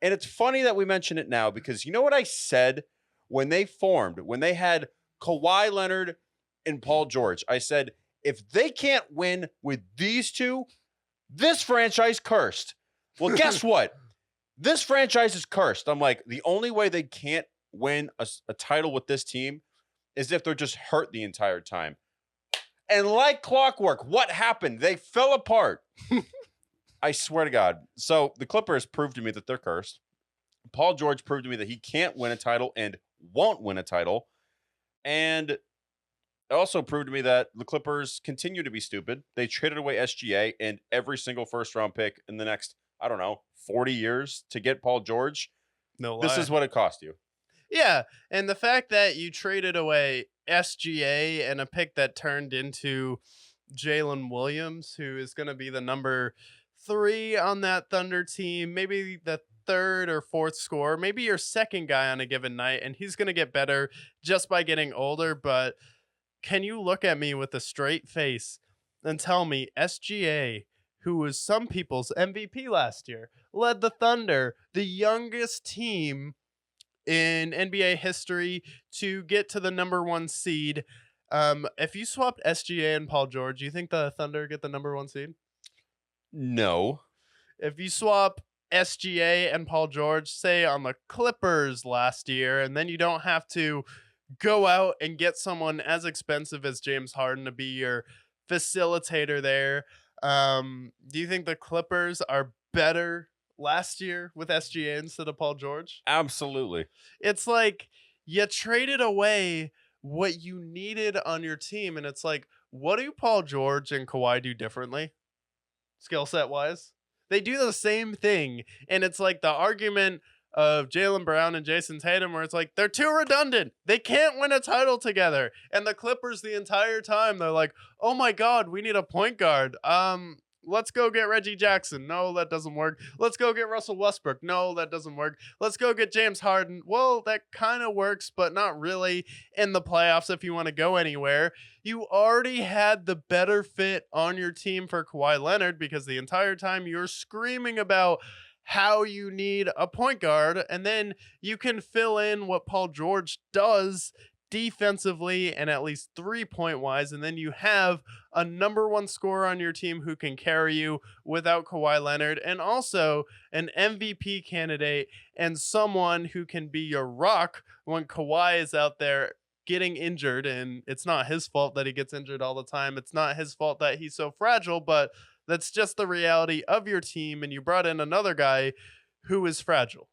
And it's funny that we mention it now because you know what I said when they formed, when they had Kawhi Leonard and Paul George? I said, if they can't win with these two, this franchise cursed. Well, guess what? This franchise is cursed. I'm like, the only way they can't win a title with this team is if they're just hurt the entire time. And like clockwork, what happened? They fell apart. I swear to God. So the Clippers proved to me that they're cursed. Paul George proved to me that he can't win a title and won't win a title. And it also proved to me that the Clippers continue to be stupid. They traded away SGA and every single first-round pick in the next, 40 years to get Paul George. No lie. This is what it cost you. Yeah, and the fact that you traded away SGA and a pick that turned into Jalen Williams, who is going to be the number 3 on that Thunder team, maybe the third or fourth scorer, maybe your second guy on a given night, and he's going to get better just by getting older. But can you look at me with a straight face and tell me SGA, who was some people's MVP last year, led the Thunder, the youngest team in NBA history, to get to the number 1 seed? If you swapped SGA and Paul George, you think the Thunder get the number 1 seed? No. If you swap SGA and Paul George, say on the Clippers last year, and then you don't have to go out and get someone as expensive as James Harden to be your facilitator there, do you think the Clippers are better last year with SGA instead of Paul George? Absolutely. It's like you traded away what you needed on your team, and it's like, what do Paul George and Kawhi do differently, skill set wise? They do the same thing, and it's like the argument of Jaylen Brown and Jason Tatum, where it's like, they're too redundant. They can't win a title together. And the Clippers, the entire time, they're like, oh my God, we need a point guard. Let's go get Reggie Jackson. No, that doesn't work. Let's go get Russell Westbrook. No, that doesn't work. Let's go get James Harden. Well, that kind of works, but not really in the playoffs if you want to go anywhere. You already had the better fit on your team for Kawhi Leonard, because the entire time you're screaming about how you need a point guard, and then you can fill in what Paul George does defensively and at least 3-point wise, and then you have a number 1 scorer on your team who can carry you without Kawhi Leonard, and also an MVP candidate and someone who can be your rock when Kawhi is out there getting injured. And it's not his fault that he gets injured all the time. It's not his fault that he's so fragile, but that's just the reality of your team, and you brought in another guy who is fragile.